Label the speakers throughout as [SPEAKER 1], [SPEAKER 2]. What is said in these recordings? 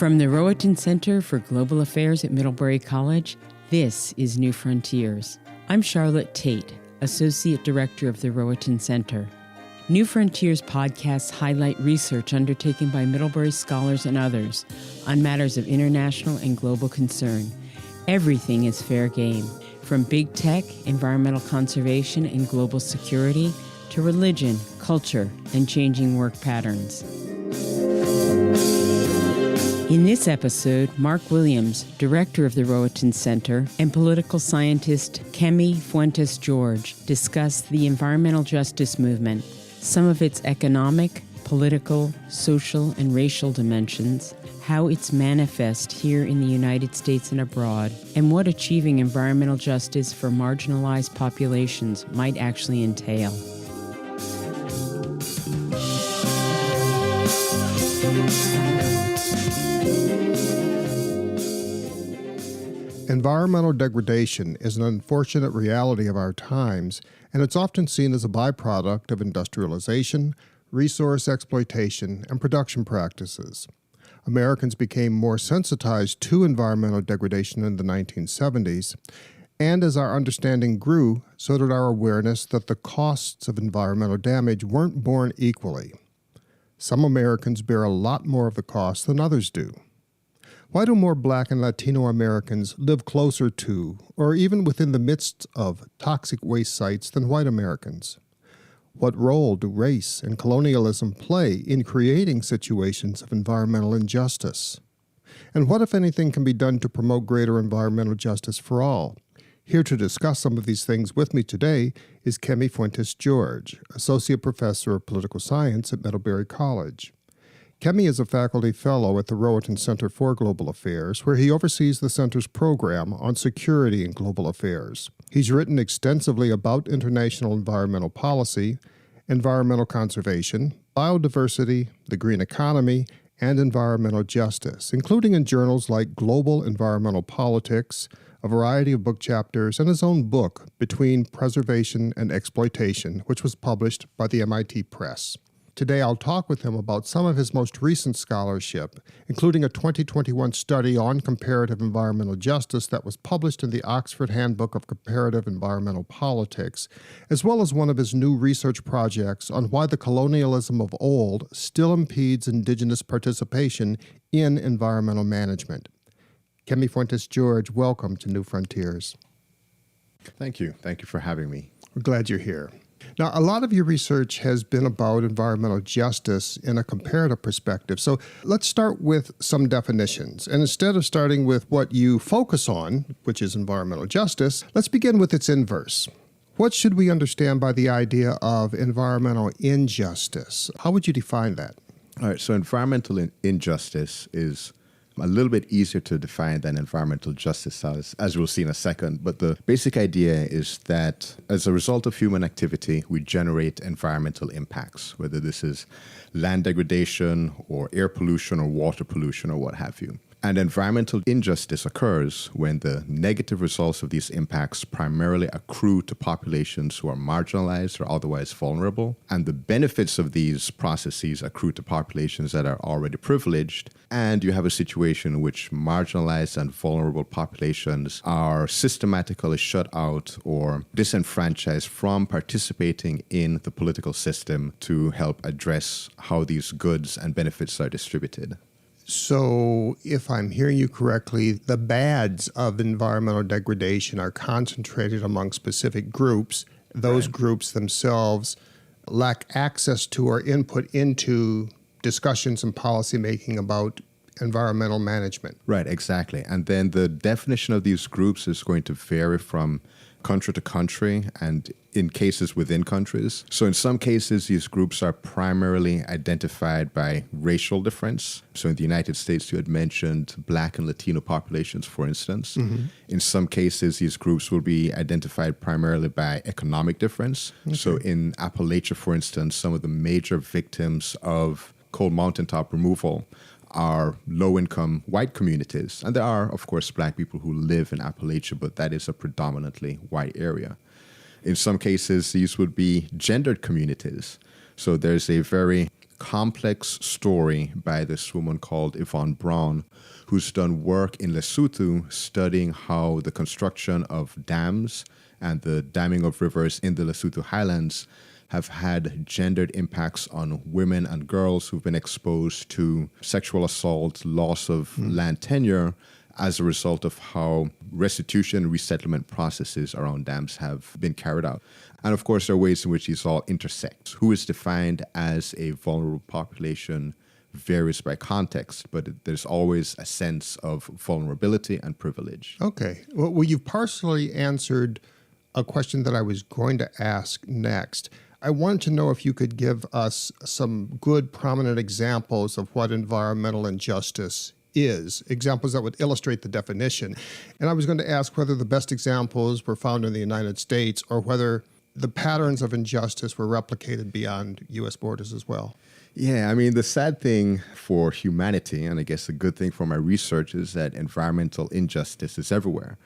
[SPEAKER 1] From the Rohatyn Center for Global Affairs at Middlebury College, this is New Frontiers. I'm Charlotte Tate, Associate Director of the Rohatyn Center. New Frontiers podcasts highlight research undertaken by Middlebury scholars and others on matters of international and global concern. Everything is fair game, from big tech, environmental conservation, and global security, to religion, culture, and changing work patterns. In this episode, Mark Williams, director of the Rohatyn Center, and political scientist Kemi Fuentes-George discuss the environmental justice movement, some of its economic, political, social, and racial dimensions, how it's manifest here in the United States and abroad, and what achieving environmental justice for marginalized populations might actually entail.
[SPEAKER 2] Environmental degradation is an unfortunate reality of our times, and it's often seen as a byproduct of industrialization, resource exploitation, and production practices. Americans became more sensitized to environmental degradation in the 1970s, and as our understanding grew, so did our awareness that the costs of environmental damage weren't borne equally. Some Americans bear a lot more of the cost than others do. Why do more Black and Latino Americans live closer to, or even within the midst of, toxic waste sites than white Americans? What role do race and colonialism play in creating situations of environmental injustice? And what, if anything, can be done to promote greater environmental justice for all? Here to discuss some of these things with me today is Kemi Fuentes-George, Associate Professor of Political Science at Middlebury College. Kemi is a faculty fellow at the Rohatyn Center for Global Affairs, where he oversees the center's program on security and global affairs. He's written extensively about international environmental policy, environmental conservation, biodiversity, the green economy, and environmental justice, including in journals like Global Environmental Politics, a variety of book chapters, and his own book, Between Preservation and Exploitation, which was published by the MIT Press. Today, I'll talk with him about some of his most recent scholarship, including a 2021 study on comparative environmental justice that was published in the Oxford Handbook of Comparative Environmental Politics, as well as one of his new research projects on why the colonialism of old still impedes indigenous participation in environmental management. Kemi Fuentes-George, welcome to New Frontiers.
[SPEAKER 3] Thank you. Thank you for having me.
[SPEAKER 2] We're glad you're here. Now, a lot of your research has been about environmental justice in a comparative perspective. So let's start with some definitions. And instead of starting with what you focus on, which is environmental justice, let's begin with its inverse. What should we understand by the idea of environmental injustice? How would you define that?
[SPEAKER 3] All right, so environmental injustice is a little bit easier to define than environmental justice, as we'll see in a second. But the basic idea is that as a result of human activity, we generate environmental impacts, whether this is land degradation or air pollution or water pollution or what have you. And environmental injustice occurs when the negative results of these impacts primarily accrue to populations who are marginalized or otherwise vulnerable, and the benefits of these processes accrue to populations that are already privileged, and you have a situation in which marginalized and vulnerable populations are systematically shut out or disenfranchised from participating in the political system to help address how these goods and benefits are distributed.
[SPEAKER 2] So, if I'm hearing you correctly, the bads of environmental degradation are concentrated among specific groups. Those groups themselves lack access to or input into discussions and policymaking about environmental management.
[SPEAKER 3] Right, exactly. And then the definition of these groups is going to vary from country to country and in cases within countries. So in some cases, these groups are primarily identified by racial difference. So in the United States, you had mentioned Black and Latino populations, for instance. Mm-hmm. In some cases, these groups will be identified primarily by economic difference. Okay. So in Appalachia, for instance, some of the major victims of coal mountaintop removal are low-income white communities. And there are, of course, Black people who live in Appalachia, but that is a predominantly white area. In some cases, these would be gendered communities. So there's a very complex story by this woman called Yvonne Brown, who's done work in Lesotho studying how the construction of dams and the damming of rivers in the Lesotho highlands have had gendered impacts on women and girls who've been exposed to sexual assault, loss of land tenure as a result of how restitution and resettlement processes around dams have been carried out. And of course, there are ways in which these all intersect. Who is defined as a vulnerable population varies by context, but there's always a sense of vulnerability and privilege.
[SPEAKER 2] Okay. Well, you've partially answered a question that I was going to ask next. I wanted to know if you could give us some good, prominent examples of what environmental injustice is, examples that would illustrate the definition. And I was going to ask whether the best examples were found in the United States or whether the patterns of injustice were replicated beyond U.S. borders as well.
[SPEAKER 3] Yeah, I mean, the sad thing for humanity, and I guess the good thing for my research, is that environmental injustice is everywhere.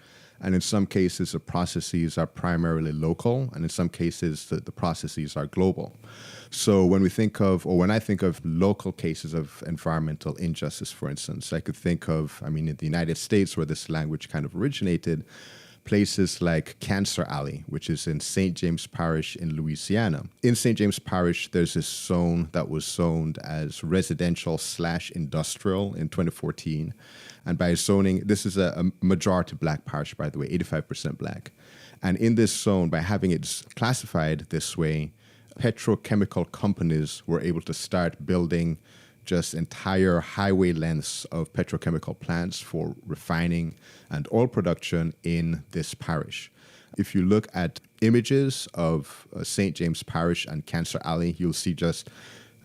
[SPEAKER 3] And in some cases, the processes are primarily local, and in some cases, the processes are global. So when I think of local cases of environmental injustice, for instance, I could think of, in the United States, where this language kind of originated, places like Cancer Alley, which is in St. James Parish in Louisiana. In St. James Parish, there's this zone that was zoned as residential/industrial in 2014. And by zoning, this is a majority black parish, by the way, 85% black. And in this zone, by having it classified this way, petrochemical companies were able to start building just entire highway lengths of petrochemical plants for refining and oil production in this parish. If you look at images of St. James Parish and Cancer Alley, you'll see just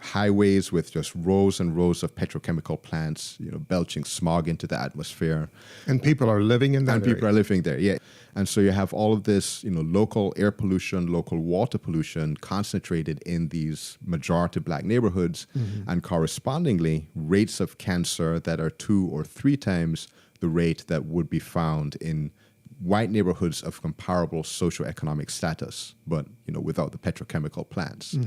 [SPEAKER 3] highways with just rows and rows of petrochemical plants, belching smog into the atmosphere.
[SPEAKER 2] And people are living in that
[SPEAKER 3] And
[SPEAKER 2] area.
[SPEAKER 3] people are living there, yeah. And so you have all of this, local air pollution, local water pollution concentrated in these majority black neighborhoods, and correspondingly rates of cancer that are 2 or 3 times the rate that would be found in white neighborhoods of comparable socioeconomic status, but without the petrochemical plants.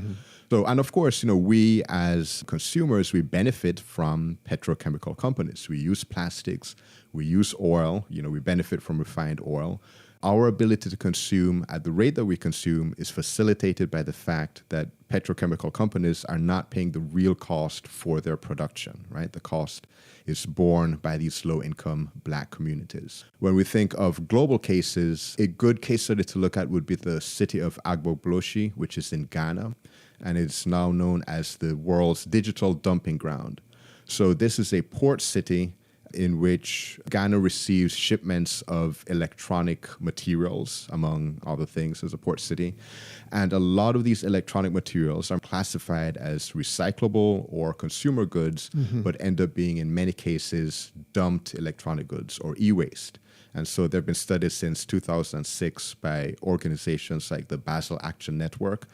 [SPEAKER 3] So, and of course, we as consumers, we benefit from petrochemical companies. We use plastics, we use oil, we benefit from refined oil. Our ability to consume at the rate that we consume is facilitated by the fact that petrochemical companies are not paying the real cost for their production, right? The cost is borne by these low-income black communities. When we think of global cases, a good case study to look at would be the city of Agbogbloshie, which is in Ghana, and it's now known as the world's digital dumping ground. So this is a port city in which Ghana receives shipments of electronic materials, among other things, as a port city. And a lot of these electronic materials are classified as recyclable or consumer goods, but end up being, in many cases, dumped electronic goods or e-waste. And so there have been studies since 2006 by organizations like the Basel Action Network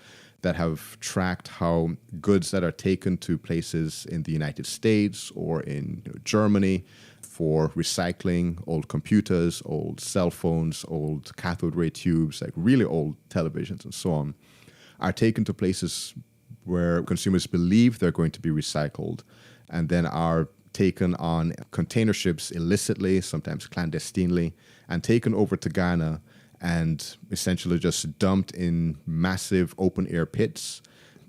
[SPEAKER 3] that have tracked how goods that are taken to places in the United States or in Germany for recycling, old computers, old cell phones, old cathode ray tubes, like really old televisions and so on, are taken to places where consumers believe they're going to be recycled and then are taken on container ships illicitly, sometimes clandestinely, and taken over to Ghana and essentially just dumped in massive open-air pits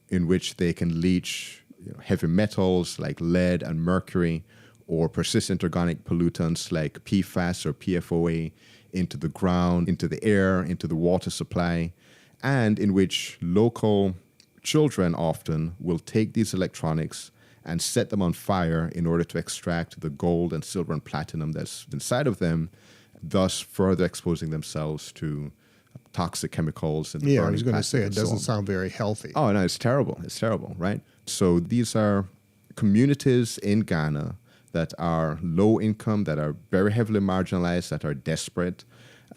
[SPEAKER 3] in which they can leach heavy metals like lead and mercury or persistent organic pollutants like PFAS or PFOA into the ground, into the air, into the water supply, and in which local children often will take these electronics and set them on fire in order to extract the gold and silver and platinum that's inside of them, thus further exposing themselves to toxic chemicals. And
[SPEAKER 2] I was going to say, it doesn't sound very healthy.
[SPEAKER 3] Oh, no, it's terrible. It's terrible, right? So these are communities in Ghana that are low income, that are very heavily marginalized, that are desperate.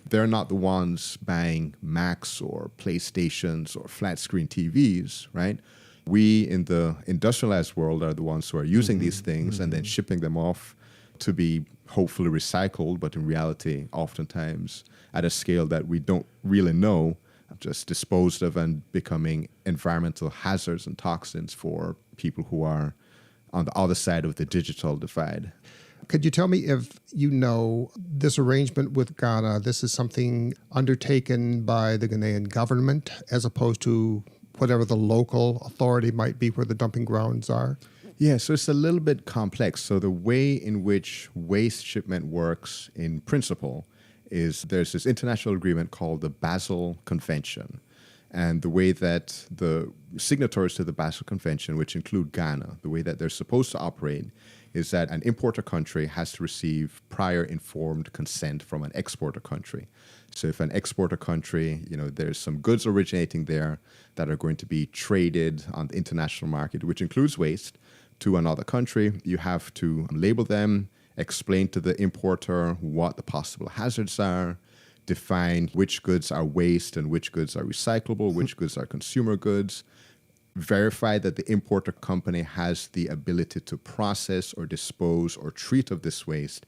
[SPEAKER 3] They're not the ones buying Macs or PlayStations or flat screen TVs, right? We in the industrialized world are the ones who are using these things and then shipping them off to be hopefully recycled, but in reality, oftentimes at a scale that we don't really know, just disposed of and becoming environmental hazards and toxins for people who are on the other side of the digital divide.
[SPEAKER 2] Could you tell me if you know this arrangement with Ghana, this is something undertaken by the Ghanaian government as opposed to whatever the local authority might be where the dumping grounds are?
[SPEAKER 3] Yeah, so it's a little bit complex. So the way in which waste shipment works in principle is there's this international agreement called the Basel Convention. And the way that the signatories to the Basel Convention, which include Ghana, the way that they're supposed to operate is that an importer country has to receive prior informed consent from an exporter country. So if an exporter country, there's some goods originating there that are going to be traded on the international market, which includes waste, to another country, you have to label them, explain to the importer what the possible hazards are, define which goods are waste and which goods are recyclable, which goods are consumer goods, verify that the importer company has the ability to process or dispose or treat of this waste.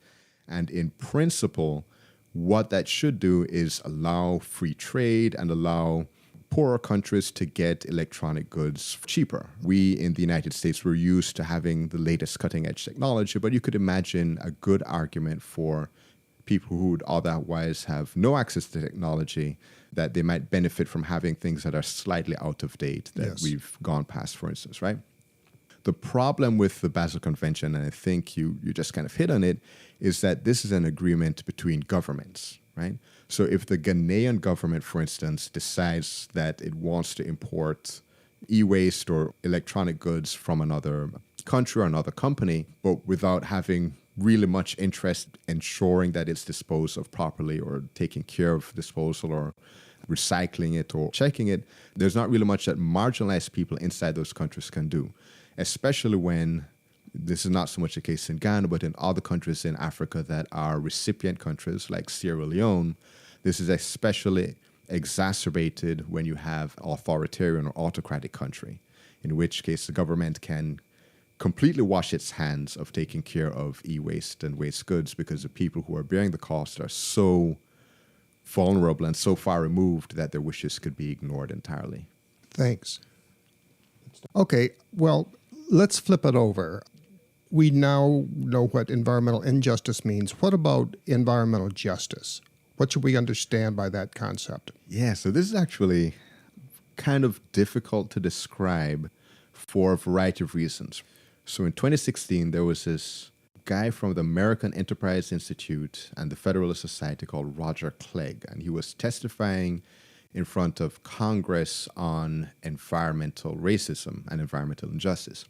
[SPEAKER 3] And in principle, what that should do is allow free trade and allow poorer countries to get electronic goods cheaper. We in the United States were used to having the latest cutting edge technology, but you could imagine a good argument for people who would otherwise have no access to technology, that they might benefit from having things that are slightly out of date that we've gone past, for instance, right? The problem with the Basel Convention, and I think you just kind of hit on it, is that this is an agreement between governments, right? So if the Ghanaian government, for instance, decides that it wants to import e-waste or electronic goods from another country or another company, but without having really much interest ensuring that it's disposed of properly or taking care of disposal or recycling it or checking it, there's not really much that marginalized people inside those countries can do, especially when this is not so much the case in Ghana, but in other countries in Africa that are recipient countries like Sierra Leone. This is especially exacerbated when you have authoritarian or autocratic country, in which case the government can completely wash its hands of taking care of e-waste and waste goods because the people who are bearing the cost are so vulnerable and so far removed that their wishes could be ignored entirely.
[SPEAKER 2] Thanks. Okay, well, let's flip it over. We now know what environmental injustice means. What about environmental justice? What should we understand by that concept?
[SPEAKER 3] Yeah, so this is actually kind of difficult to describe for a variety of reasons. So in 2016, there was this guy from the American Enterprise Institute and the Federalist Society called Roger Clegg, and he was testifying in front of Congress on environmental racism and environmental injustice.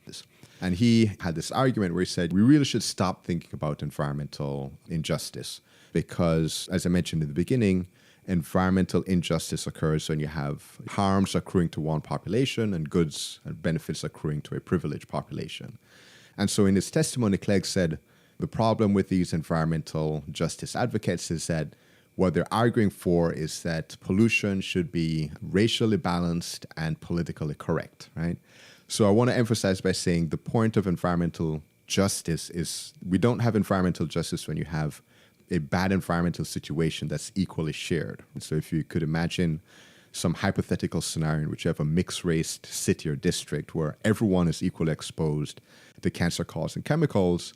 [SPEAKER 3] And he had this argument where he said, we really should stop thinking about environmental injustice because, as I mentioned in the beginning, environmental injustice occurs when you have harms accruing to one population and goods and benefits accruing to a privileged population. And so in his testimony, Clegg said, the problem with these environmental justice advocates is that what they're arguing for is that pollution should be racially balanced and politically correct, right? So I want to emphasize by saying the point of environmental justice is we don't have environmental justice when you have a bad environmental situation that's equally shared. So if you could imagine some hypothetical scenario in which you have a mixed-race city or district where everyone is equally exposed to cancer-causing chemicals,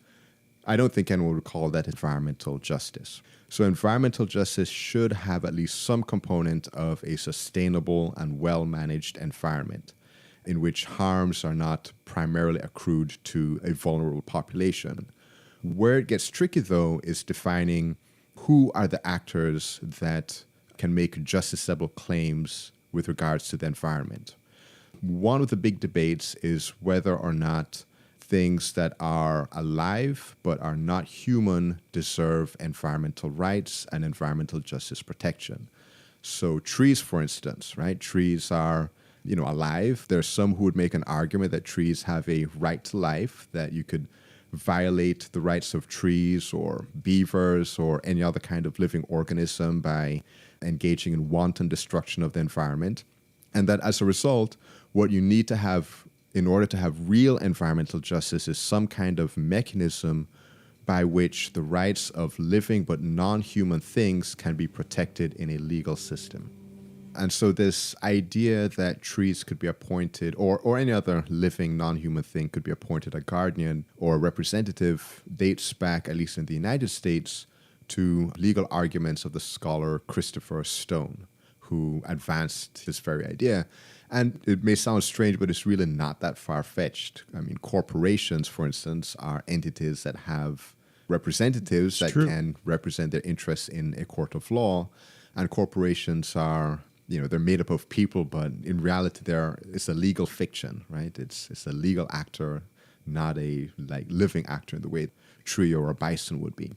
[SPEAKER 3] I don't think anyone would call that environmental justice. So environmental justice should have at least some component of a sustainable and well-managed environment in which harms are not primarily accrued to a vulnerable population. Where it gets tricky, though, is defining who are the actors that can make justiciable claims with regards to the environment. One of the big debates is whether or not things that are alive but are not human deserve environmental rights and environmental justice protection. So trees, for instance, right? Trees are, alive. There's some who would make an argument that trees have a right to life, that you could violate the rights of trees or beavers or any other kind of living organism by engaging in wanton destruction of the environment. And that as a result, what you need to have in order to have real environmental justice is some kind of mechanism by which the rights of living but non-human things can be protected in a legal system. And so this idea that trees could be appointed, or any other living non-human thing could be appointed a guardian or a representative, dates back, at least in the United States, to legal arguments of the scholar Christopher Stone, who advanced this very idea. And it may sound strange, but it's really not that far-fetched. I mean, corporations, for instance, are entities that have representatives that can represent their interests in a court of law. And corporations are, they're made up of people, but in reality, it's a legal fiction, right? It's a legal actor, not a living actor in the way a tree or a bison would be.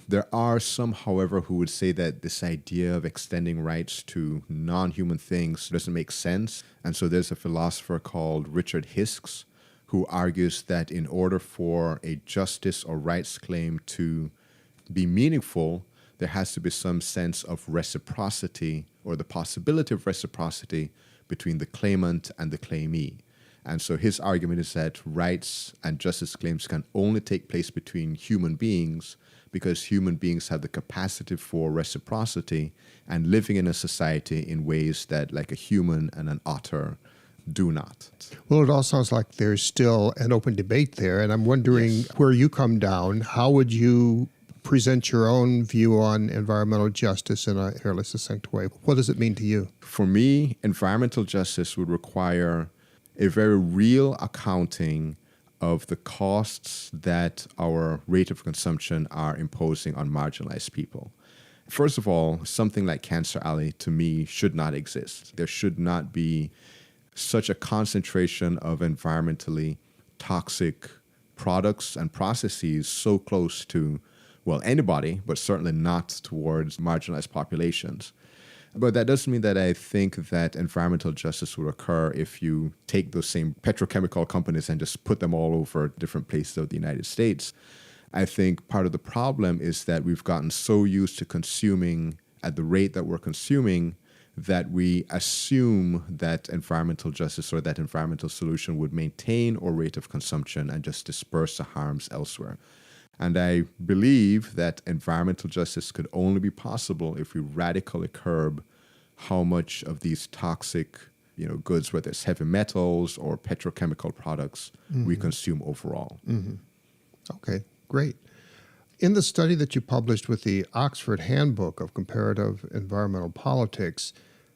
[SPEAKER 3] There are some, however, who would say that this idea of extending rights to non-human things doesn't make sense. And so there's a philosopher called Richard Hisks who argues that in order for a justice or rights claim to be meaningful, there has to be some sense of reciprocity or the possibility of reciprocity between the claimant and the claimee. And so his argument is that rights and justice claims can only take place between human beings because human beings have the capacity for reciprocity and living in a society in ways that like a human and an otter do not.
[SPEAKER 2] Well, it all sounds like there's still an open debate there, and I'm wondering where you come down. How would you present your own view on environmental justice in a fairly succinct way? What does it mean to you?
[SPEAKER 3] For me, environmental justice would require a very real accounting of the costs that our rate of consumption are imposing on marginalized people. First of all, something like Cancer Alley, to me, should not exist. There should not be such a concentration of environmentally toxic products and processes so close to, anybody, but certainly not towards marginalized populations. But that doesn't mean that I think that environmental justice will occur if you take those same petrochemical companies and just put them all over different places of the United States. I think part of the problem is that we've gotten so used to consuming at the rate that we're consuming that we assume that environmental justice or that environmental solution would maintain our rate of consumption and just disperse the harms elsewhere. And I believe that environmental justice could only be possible if we radically curb how much of these toxic, goods, whether it's heavy metals or petrochemical products, we consume overall.
[SPEAKER 2] Okay, great. In the study that you published with the Oxford Handbook of Comparative Environmental Politics,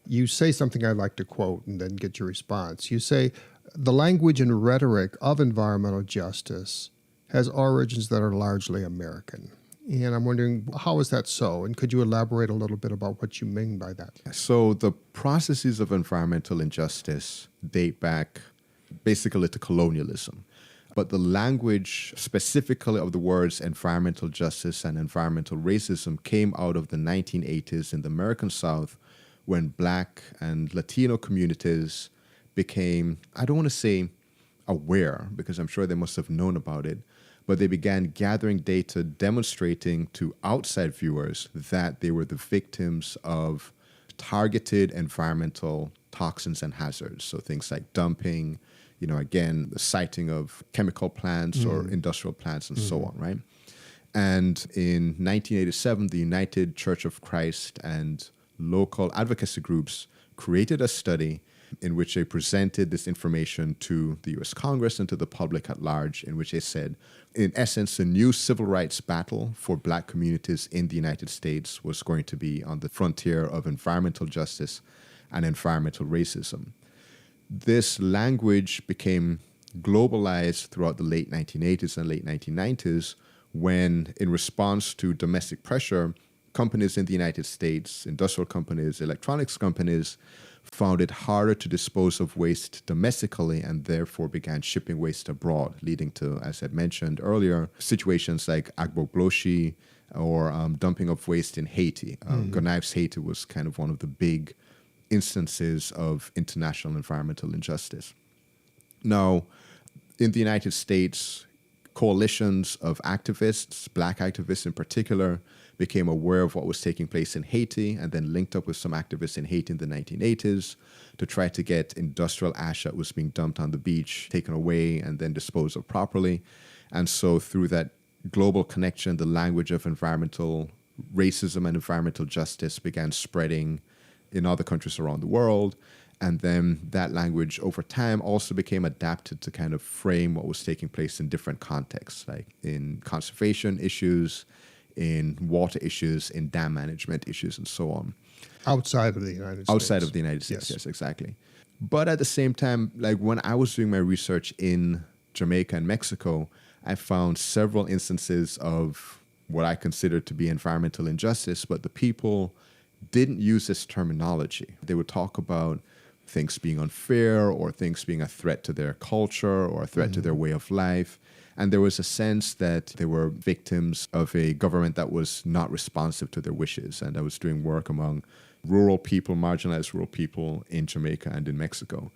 [SPEAKER 2] you say something I'd like to quote and then get your response. You say, the language and rhetoric of environmental justice has origins that are largely American. And I'm wondering, how is that so? And could you elaborate a little bit about what you mean by that?
[SPEAKER 3] So the processes of environmental injustice date back basically to colonialism. But the language specifically of the words environmental justice and environmental racism came out of the 1980s in the American South when Black and Latino communities became, I don't want to say aware, because I'm sure they must have known about it, but they began gathering data demonstrating to outside viewers that they were the victims of targeted environmental toxins and hazards. So things like dumping, again, the siting of chemical plants or industrial plants and so on, right? And in 1987, the United Church of Christ and local advocacy groups created a study in which they presented this information to the U.S. Congress and to the public at large, in which they said, in essence, a new civil rights battle for Black communities in the United States was going to be on the frontier of environmental justice and environmental racism. This language became globalized throughout the late 1980s and late 1990s when, in response to domestic pressure, companies in the United States, industrial companies, electronics companies, found it harder to dispose of waste domestically and therefore began shipping waste abroad, leading to, as I mentioned earlier, situations like Agbogboshi or dumping of waste in Haiti. Gonaives, Haiti was kind of one of the big instances of international environmental injustice. Now, in the United States, coalitions of activists, Black activists in particular, became aware of what was taking place in Haiti and then linked up with some activists in Haiti in the 1980s to try to get industrial ash that was being dumped on the beach taken away and then disposed of properly. And so through that global connection, the language of environmental racism and environmental justice began spreading in other countries around the world. And then that language over time also became adapted to kind of frame what was taking place in different contexts, like in conservation issues, in water issues, in dam management issues, and so on.
[SPEAKER 2] Outside of the United States.
[SPEAKER 3] Outside of the United States, yes, exactly. But at the same time, like when I was doing my research in Jamaica and Mexico, I found several instances of what I considered to be environmental injustice, but the people didn't use this terminology. They would talk about things being unfair or things being a threat to their culture or a threat to their way of life. And there was a sense that they were victims of a government that was not responsive to their wishes and that was doing work among rural people, marginalized rural people in Jamaica and in Mexico.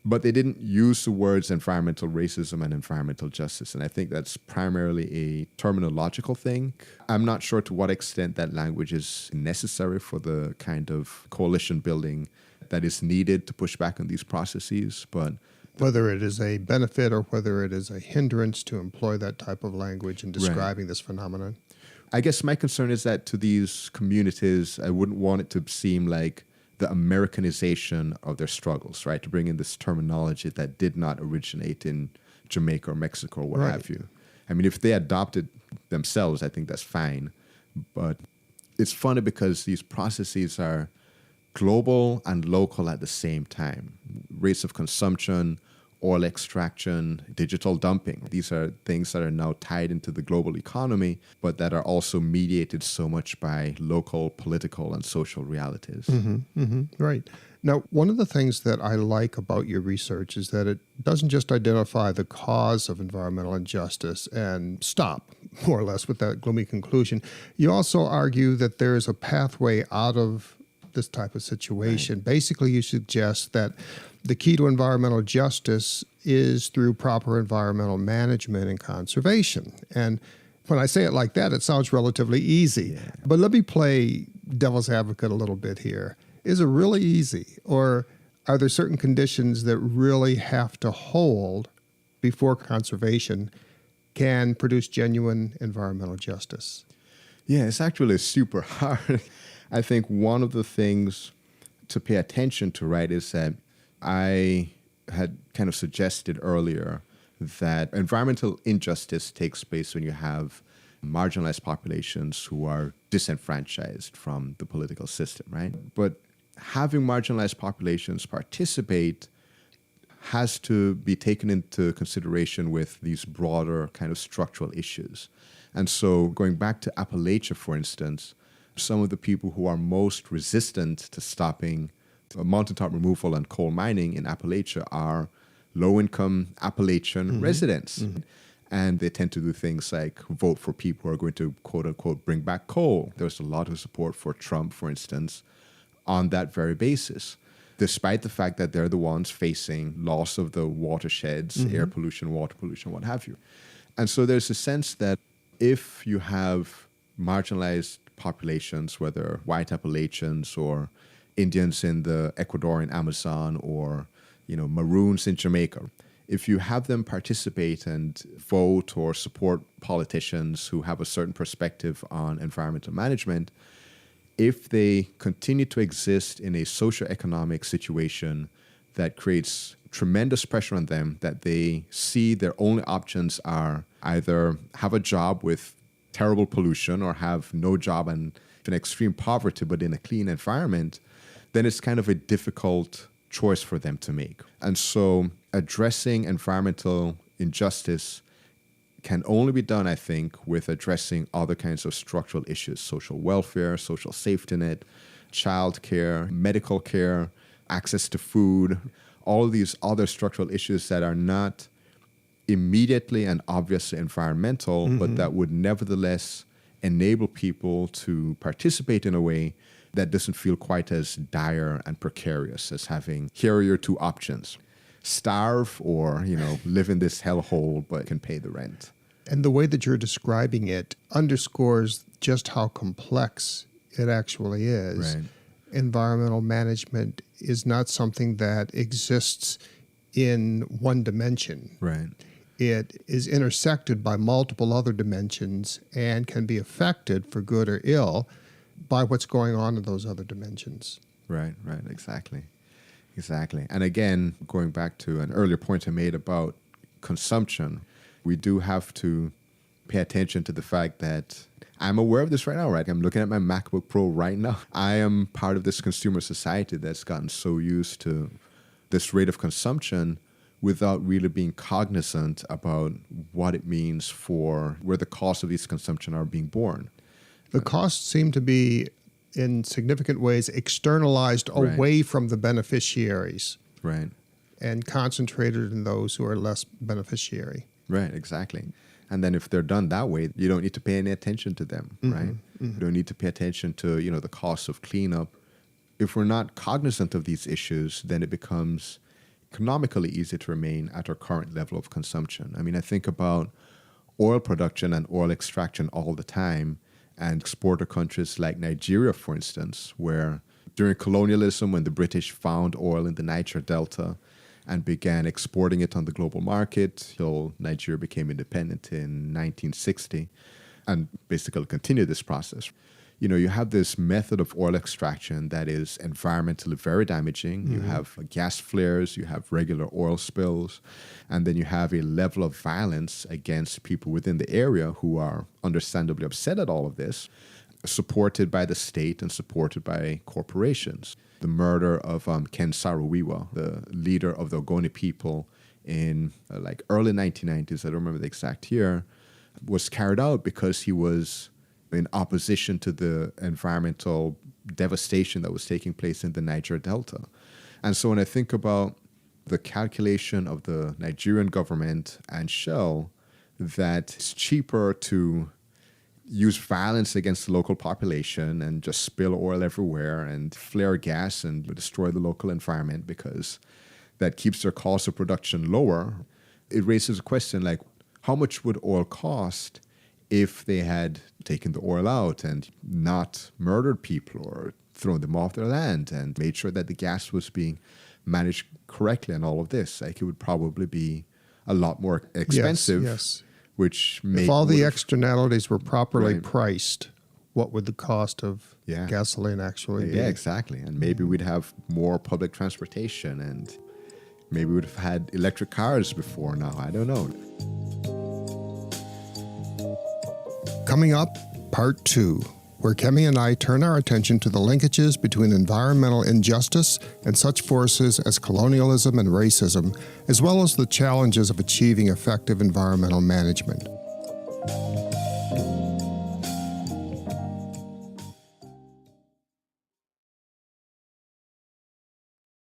[SPEAKER 3] But they didn't use the words environmental racism and environmental justice. And I think that's primarily a terminological thing. I'm not sure to what extent that language is necessary for the kind of coalition building that is needed to push back on these processes. But
[SPEAKER 2] whether it is a benefit or whether it is a hindrance to employ that type of language in describing this phenomenon.
[SPEAKER 3] I guess my concern is that to these communities, I wouldn't want it to seem like the Americanization of their struggles, right? To bring in this terminology that did not originate in Jamaica or Mexico or what have you. I mean, if they adopted themselves, I think that's fine. But it's funny because these processes are global and local at the same time. Rates of consumption, oil extraction, digital dumping. These are things that are now tied into the global economy, but that are also mediated so much by local political and social realities.
[SPEAKER 2] Right. Now, one of the things that I like about your research is that it doesn't just identify the cause of environmental injustice and stop, more or less, with that gloomy conclusion. You also argue that there is a pathway out of this type of situation. Right. Basically, you suggest that the key to environmental justice is through proper environmental management and conservation. And when I say it like that, it sounds relatively easy. Yeah. But let me play devil's advocate a little bit here. Is it really easy? Or are there certain conditions that really have to hold before conservation can produce genuine environmental justice?
[SPEAKER 3] Yeah, it's actually super hard. I think one of the things to pay attention to, right, is that I had kind of suggested earlier that environmental injustice takes place when you have marginalized populations who are disenfranchised from the political system, right? But having marginalized populations participate has to be taken into consideration with these broader kind of structural issues. And so going back to Appalachia, for instance, some of the people who are most resistant to stopping mountaintop removal and coal mining in Appalachia are low-income Appalachian residents. And they tend to do things like vote for people who are going to, quote-unquote, bring back coal. There's a lot of support for Trump, for instance, on that very basis, despite the fact that they're the ones facing loss of the watersheds, air pollution, water pollution, what have you. And so there's a sense that if you have marginalized populations, whether white Appalachians or Indians in the Ecuadorian Amazon or, Maroons in Jamaica, if you have them participate and vote or support politicians who have a certain perspective on environmental management, if they continue to exist in a socioeconomic situation that creates tremendous pressure on them, that they see their only options are either have a job with terrible pollution or have no job and in extreme poverty but in a clean environment, then it's kind of a difficult choice for them to make. And so addressing environmental injustice can only be done, I think, with addressing other kinds of structural issues: social welfare, social safety net, child care, medical care, access to food, all these other structural issues that are not immediately and obviously environmental, but that would nevertheless enable people to participate in a way that doesn't feel quite as dire and precarious as having, here are your two options: starve or, live in this hellhole but can pay the rent.
[SPEAKER 2] And the way that you're describing it underscores just how complex it actually is. Right. Environmental management is not something that exists in one dimension.
[SPEAKER 3] Right.
[SPEAKER 2] It is intersected by multiple other dimensions and can be affected, for good or ill, by what's going on in those other dimensions.
[SPEAKER 3] Right, exactly. And again, going back to an earlier point I made about consumption, we do have to pay attention to the fact that I'm aware of this right now, right? I'm looking at my MacBook Pro right now. I am part of this consumer society that's gotten so used to this rate of consumption without really being cognizant about what it means for where the costs of these consumption are being borne.
[SPEAKER 2] The costs seem to be, in significant ways, externalized away from the beneficiaries.
[SPEAKER 3] Right.
[SPEAKER 2] And concentrated in those who are less beneficiary.
[SPEAKER 3] Right, exactly. And then if they're done that way, you don't need to pay any attention to them, right? You don't need to pay attention to, the cost of cleanup. If we're not cognizant of these issues, then it becomes economically easy to remain at our current level of consumption. I mean, I think about oil production and oil extraction all the time, and exporter countries like Nigeria, for instance, where during colonialism, when the British found oil in the Niger Delta and began exporting it on the global market till Nigeria became independent in 1960, and basically continued this process. You have this method of oil extraction that is environmentally very damaging. You have gas flares, you have regular oil spills, and then you have a level of violence against people within the area who are understandably upset at all of this, supported by the state and supported by corporations. The murder of Ken Saro-Wiwa, the leader of the Ogoni people in early 1990s, I don't remember the exact year, was carried out because he was in opposition to the environmental devastation that was taking place in the Niger Delta. And so when I think about the calculation of the Nigerian government and Shell, that it's cheaper to use violence against the local population and just spill oil everywhere and flare gas and destroy the local environment because that keeps their cost of production lower, it raises a question like, how much would oil cost if they had taken the oil out and not murdered people or thrown them off their land and made sure that the gas was being managed correctly and all of this? It would probably be a lot more expensive.
[SPEAKER 2] Yes.
[SPEAKER 3] Which
[SPEAKER 2] if all the externalities were properly priced, what would the cost of gasoline actually be?
[SPEAKER 3] Yeah, exactly. And maybe we'd have more public transportation, and maybe we'd have had electric cars before now. I don't know.
[SPEAKER 2] Coming up, part 2, where Kemi and I turn our attention to the linkages between environmental injustice and such forces as colonialism and racism, as well as the challenges of achieving effective environmental management.